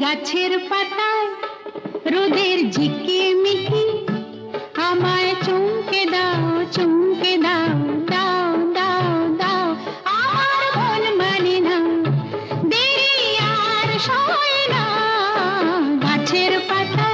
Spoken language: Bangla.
গাছের পাতায় রোদের ঝিকিমিকি আমায় চুমকে দাও, চুমকে দাও, দাও দাও দাও। আমার মন মানে না, দেরি আর সয় না। গাছের পাতা